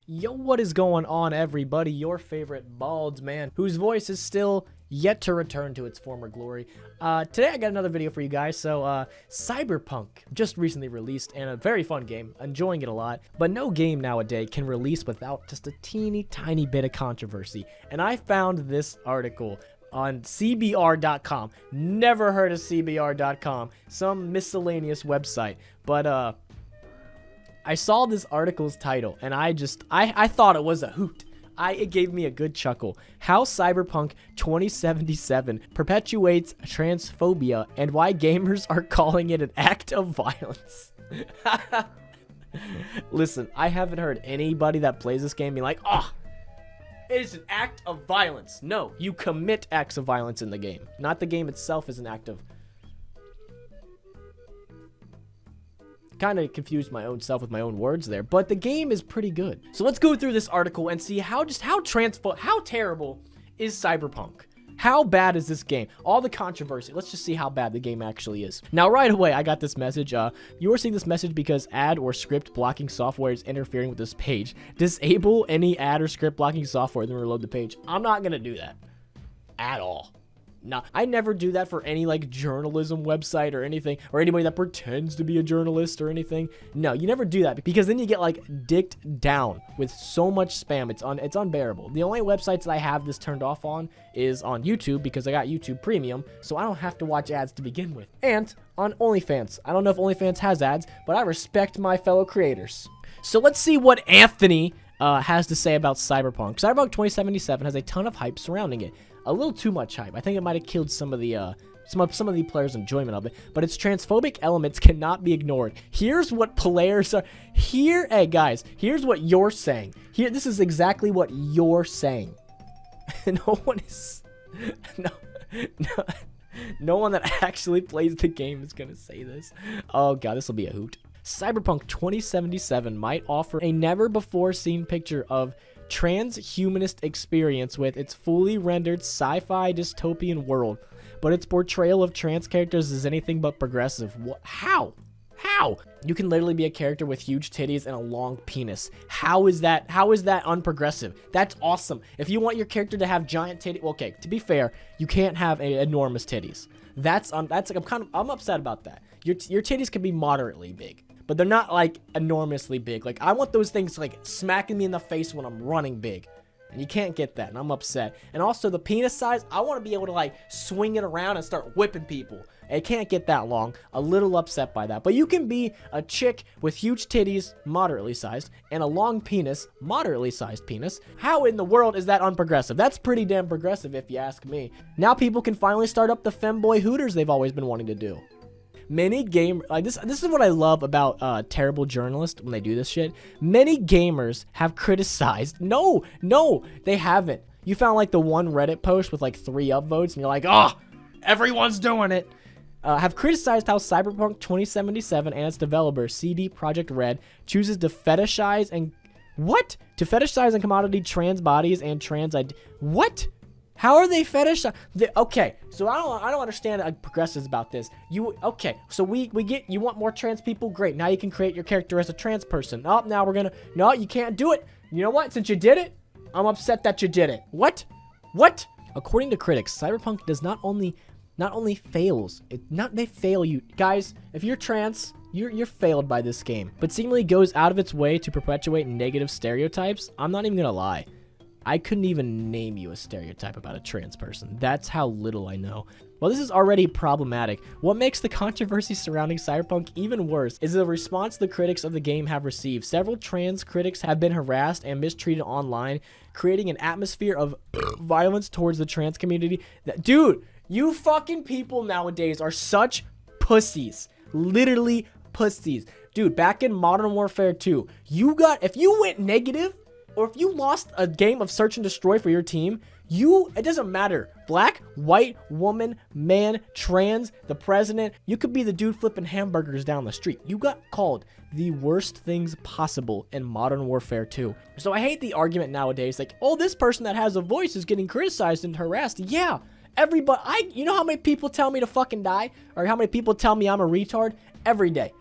Yo, what is going on, everybody? Your favorite bald man whose voice is still yet to return to its former glory. Today I got another video for you guys. So Cyberpunk just recently released, and a very fun game, enjoying it a lot, but no game nowadays can release without just a teeny tiny bit of controversy. And I found this article on cbr.com. Never heard of cbr.com, some miscellaneous website, but I saw this article's title, and I thought it was a hoot. It gave me a good chuckle. How Cyberpunk 2077 perpetuates transphobia and why gamers are calling it an act of violence. Listen, I haven't heard anybody that plays this game be like, oh, it is an act of violence. No, you commit acts of violence in the game. Not the game itself is an act of... Kind of confused my own self with my own words there, but the game is pretty good. So let's go through this article and see how terrible is Cyberpunk. How bad is this game? All the controversy. Let's just see how bad the game actually is. Now, right away, I got this message. You are seeing this message because ad or script blocking software is interfering with this page. Disable any ad or script blocking software, then reload the page. I'm not gonna do that at all. No, I never do that for any like journalism website or anything, or anybody that pretends to be a journalist or anything. No, you never do that, because then you get like dicked down with so much spam. It's unbearable. The only websites that I have this turned off on is on YouTube, because I got YouTube Premium, so I don't have to watch ads to begin with. And on OnlyFans. I don't know if OnlyFans has ads, but I respect my fellow creators. So let's see what Anthony has to say about Cyberpunk. Cyberpunk 2077 has a ton of hype surrounding it. A little too much hype. I think it might have killed some of the players' enjoyment of it, but its transphobic elements cannot be ignored. Here's what players are hey guys, here's what you're saying. This is exactly what you're saying. No one that actually plays the game is gonna say this. Oh god, this will be a hoot. Cyberpunk 2077 might offer a never before seen picture of transhumanist experience with its fully rendered sci-fi dystopian world, but its portrayal of trans characters is anything but progressive. How? You can literally be a character with huge titties and a long penis. How is that unprogressive? That's awesome. If you want your character to have giant titties, well, okay, to be fair, you can't have enormous titties. I'm upset about that. Your titties can be moderately big, but they're not like enormously big. Like, I want those things like smacking me in the face when I'm running big, and you can't get that, and I'm upset. And also the penis size, I want to be able to like swing it around and start whipping people. It can't get that long. A little upset by that. But you can be a chick with huge titties, moderately sized, and a long penis, moderately sized penis. How in the world is that unprogressive? That's pretty damn progressive if you ask me. Now people can finally start up the femboy hooters they've always been wanting to do. Many this is what I love about terrible journalists when they do this shit. Many gamers have criticized. No, they haven't. You found like the one Reddit post with like 3 upvotes, and you're like, oh, everyone's doing it. Have criticized how Cyberpunk 2077 and its developer CD Projekt Red chooses to fetishize and commodity trans bodies and trans what? How are they fetish? Okay, so I don't understand progressives about this. Okay, so we get you want more trans people, great. Now you can create your character as a trans person. Oh, now no, you can't do it. You know what? Since you did it, I'm upset that you did it. What? According to critics, Cyberpunk does not only fails. They fail you guys. If you're trans, you're failed by this game. But seemingly goes out of its way to perpetuate negative stereotypes. I'm not even gonna lie. I couldn't even name you a stereotype about a trans person. That's how little I know. Well, this is already problematic. What makes the controversy surrounding Cyberpunk even worse is the response the critics of the game have received. Several trans critics have been harassed and mistreated online, creating an atmosphere of violence towards the trans community. Dude, you fucking people nowadays are such pussies. Literally pussies. Dude, back in Modern Warfare 2, if you went negative, or if you lost a game of search and destroy for your team, it doesn't matter. Black, white, woman, man, trans, the president, you could be the dude flipping hamburgers down the street. You got called the worst things possible in Modern Warfare 2. So I hate the argument nowadays, like, oh, this person that has a voice is getting criticized and harassed. Yeah, everybody, you know how many people tell me to fucking die? Or how many people tell me I'm a retard? Every day.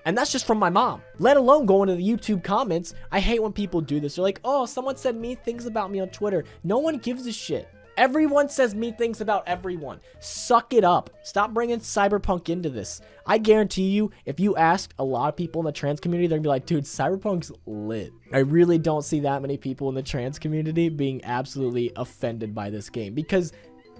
And that's just from my mom, let alone going to the YouTube comments. I hate when people do this. They're like, oh, someone said mean things about me on Twitter. No one gives a shit. Everyone says mean things about everyone. Suck it up. Stop bringing Cyberpunk into this. I guarantee you, if you ask a lot of people in the trans community, they're gonna be like, dude, Cyberpunk's lit. I really don't see that many people in the trans community being absolutely offended by this game, because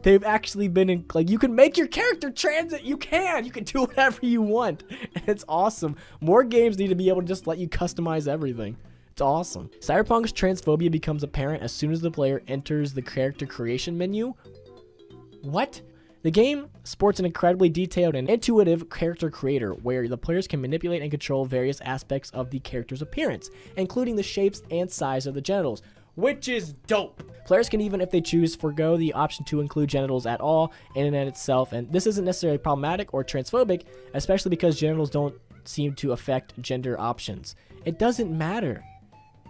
they've actually been in, like, you can make your character trans. You can do whatever you want. And it's awesome. More games need to be able to just let you customize everything. It's awesome. Cyberpunk's transphobia becomes apparent as soon as the player enters the character creation menu. What? The game sports an incredibly detailed and intuitive character creator where the players can manipulate and control various aspects of the character's appearance, including the shapes and size of the genitals, which is dope. Players can even, if they choose, forgo the option to include genitals at all in and of itself, and this isn't necessarily problematic or transphobic, especially because genitals don't seem to affect gender options. It doesn't matter.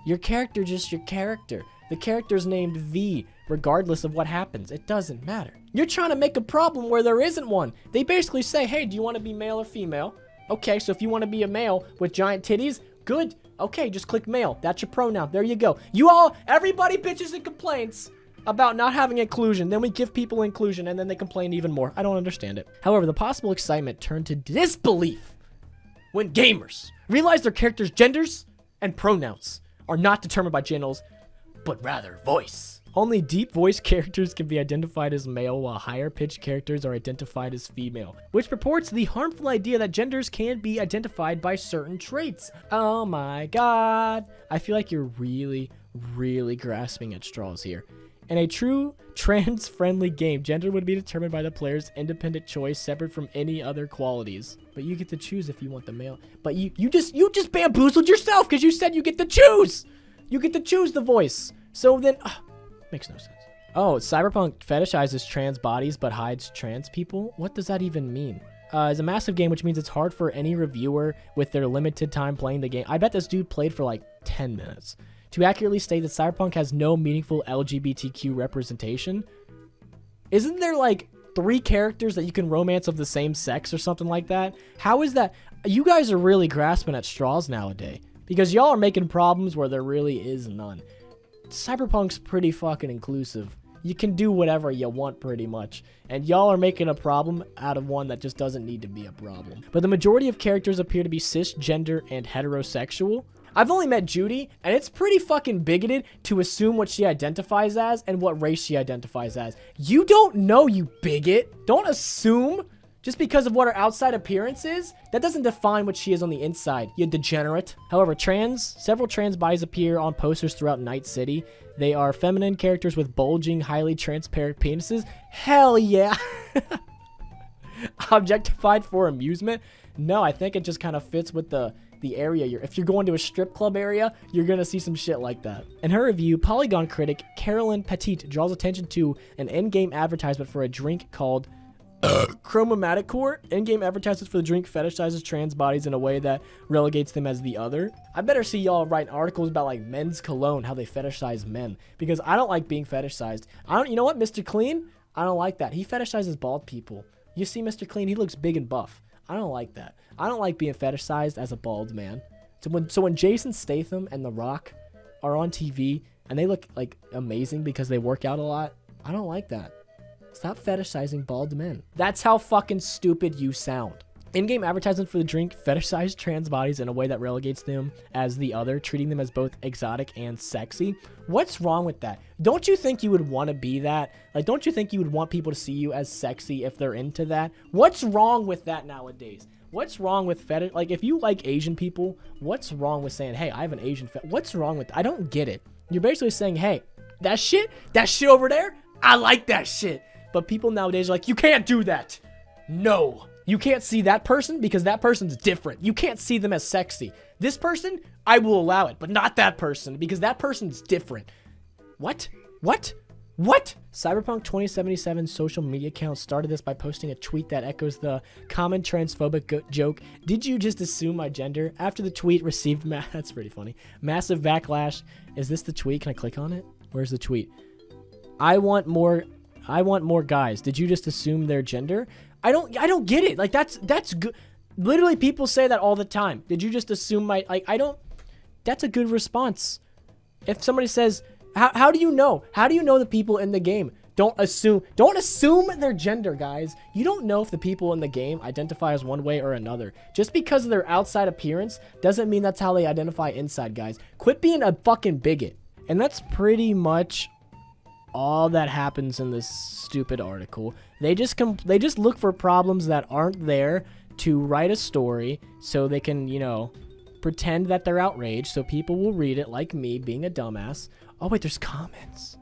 Your character just your character. The character's named V, regardless of what happens. It doesn't matter. You're trying to make a problem where there isn't one. They basically say, hey, do you want to be male or female? Okay, so if you want to be a male with giant titties, good. Okay, just click male. That's your pronoun. There you go. Everybody bitches and complains about not having inclusion. Then we give people inclusion and then they complain even more. I don't understand it. However, the possible excitement turned to disbelief when gamers realized their characters' genders and pronouns are not determined by genitals, but rather voice. Only deep voice characters can be identified as male, while higher pitched characters are identified as female, which purports the harmful idea that genders can be identified by certain traits. Oh my god. I feel like you're really, really grasping at straws here. In a true trans-friendly game, gender would be determined by the player's independent choice, separate from any other qualities. But you get to choose if you want the male. But you just bamboozled yourself because you said you get to choose. You get to choose the voice. So then, makes no sense. Oh, Cyberpunk fetishizes trans bodies but hides trans people? What does that even mean? It's a massive game, which means it's hard for any reviewer with their limited time playing the game. I bet this dude played for like 10 minutes. To accurately state that Cyberpunk has no meaningful LGBTQ representation. Isn't there like 3 characters that you can romance of the same sex or something like that? How is that? You guys are really grasping at straws nowadays, because y'all are making problems where there really is none. Cyberpunk's pretty fucking inclusive. You can do whatever you want pretty much, and y'all are making a problem out of one that just doesn't need to be a problem. But the majority of characters appear to be cisgender and heterosexual. I've only met Judy, and it's pretty fucking bigoted to assume what she identifies as and what race she identifies as. You don't know, you bigot. Don't assume just because of what her outside appearance is. That doesn't define what she is on the inside, you degenerate. However, several trans bodies appear on posters throughout Night City. They are feminine characters with bulging, highly transparent penises. Hell yeah. Objectified for amusement? No, I think it just kind of fits with the area if you're going to a strip club area, you're gonna see some shit like that. In her review, Polygon critic Carolyn Petit draws attention to an in-game advertisement for a drink called Chromatic Core. In-game advertisements for the drink fetishizes trans bodies in a way that relegates them as the other. I better see y'all write articles about like men's cologne, how they fetishize men, because I don't like being fetishized. You know what, Mr. Clean? I don't like that. He fetishizes bald people. You see Mr. Clean, he looks big and buff. I don't like that. I don't like being fetishized as a bald man. So when Jason Statham and The Rock are on TV and they look like amazing because they work out a lot, I don't like that. Stop fetishizing bald men. That's how fucking stupid you sound. In-game advertisement for the drink fetishize trans bodies in a way that relegates them as the other, treating them as both exotic and sexy. What's wrong with that? Don't you think you would want to be that? Like, don't you think you would want people to see you as sexy if they're into that? What's wrong with that nowadays? What's wrong with fetish? Like, if you like Asian people, what's wrong with saying, hey, I have an Asian what's wrong with that? I don't get it. You're basically saying, hey, that shit over there, I like that shit. But people nowadays are like, you can't do that. No. You can't see that person because that person's different. You can't see them as sexy. This person, I will allow it, but not that person because that person's different. What? Cyberpunk 2077 social media account started this by posting a tweet that echoes the common transphobic joke, "Did you just assume my gender?" After the tweet received, that's pretty funny, massive backlash. Is this the tweet? Can I click on it? Where's the tweet? I want more guys. Did you just assume their gender? I don't get it. Like, that's good. Literally, people say that all the time. Did you just assume like, I don't, that's a good response. If somebody says, how do you know? How do you know the people in the game? Don't assume their gender, guys. You don't know if the people in the game identify as one way or another. Just because of their outside appearance doesn't mean that's how they identify inside, guys. Quit being a fucking bigot. And that's pretty much all that happens in this stupid article. They just look for problems that aren't there to write a story so they can, you know, pretend that they're outraged so people will read it, like me being a dumbass. Oh wait, there's comments.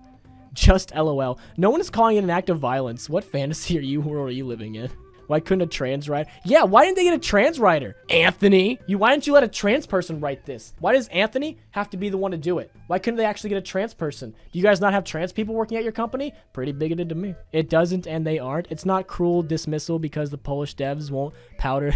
Just LOL. No one is calling it an act of violence. What fantasy are you living in? Why couldn't a trans writer? Yeah, why didn't they get a trans writer? Anthony, why didn't you let a trans person write this? Why does Anthony have to be the one to do it? Why couldn't they actually get a trans person? Do you guys not have trans people working at your company? Pretty bigoted to me. It doesn't, and they aren't. It's not cruel dismissal because the Polish devs won't powder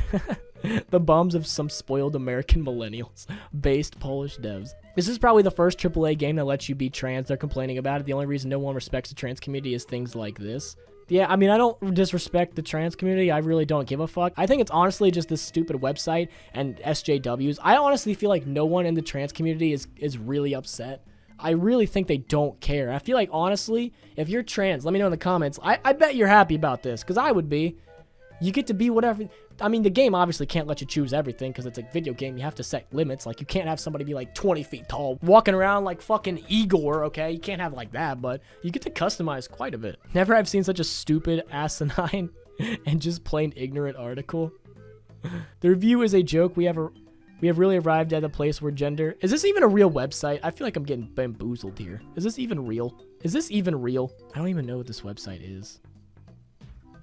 the bums of some spoiled American millennials based Polish devs. This is probably the first AAA game that lets you be trans. They're complaining about it. The only reason no one respects the trans community is things like this. Yeah, I mean, I don't disrespect the trans community. I really don't give a fuck. I think it's honestly just this stupid website and SJWs. I honestly feel like no one in the trans community is really upset. I really think they don't care. I feel like, honestly, if you're trans, let me know in the comments. I bet you're happy about this, because I would be. You get to be whatever. I mean, the game obviously can't let you choose everything because it's a video game. You have to set limits. Like, you can't have somebody be like 20 feet tall walking around like fucking Igor, okay? You can't have like that, but you get to customize quite a bit. Never have seen such a stupid, asinine, and just plain ignorant article. The review is a joke. We have really arrived at a place where gender... Is this even a real website? I feel like I'm getting bamboozled here. Is this even real? Is this even real? I don't even know what this website is.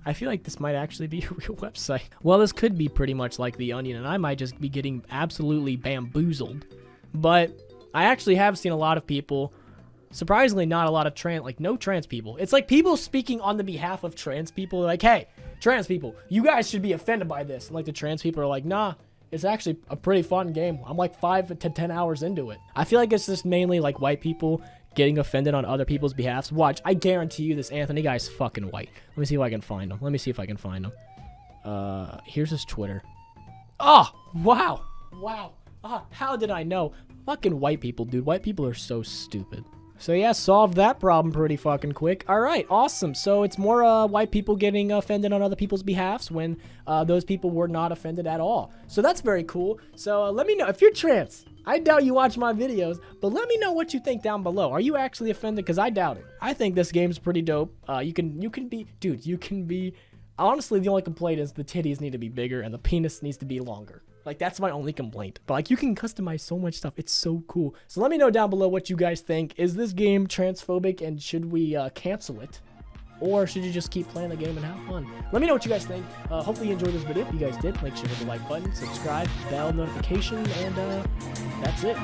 I feel like this might actually be a real website. Well, this could be pretty much like The Onion, and I might just be getting absolutely bamboozled. But I actually have seen a lot of people, surprisingly not a lot of no trans people. It's like people speaking on the behalf of trans people. They're like, hey, trans people, you guys should be offended by this. And like the trans people are like, nah, it's actually a pretty fun game. I'm like 5 to 10 hours into it. I feel like it's just mainly like white people getting offended on other people's behalfs. Watch, I guarantee you this Anthony guy's fucking white. Let me see if I can find him. Here's his Twitter. Oh, wow. Wow. How did I know? Fucking white people, dude. White people are so stupid. So yeah, solved that problem pretty fucking quick. All right, awesome. So it's more white people getting offended on other people's behalfs when those people were not offended at all. So that's very cool. So let me know if you're trans. I doubt you watch my videos, but let me know what you think down below. Are you actually offended? Because I doubt it. I think this game's pretty dope. You can be. Honestly, the only complaint is the titties need to be bigger and the penis needs to be longer. Like, that's my only complaint. But, like, you can customize so much stuff. It's so cool. So let me know down below what you guys think. Is this game transphobic and should we cancel it? Or should you just keep playing the game and have fun? Let me know what you guys think. Hopefully you enjoyed this video. If you guys did, make sure to hit the like button, subscribe, bell notification, and that's it.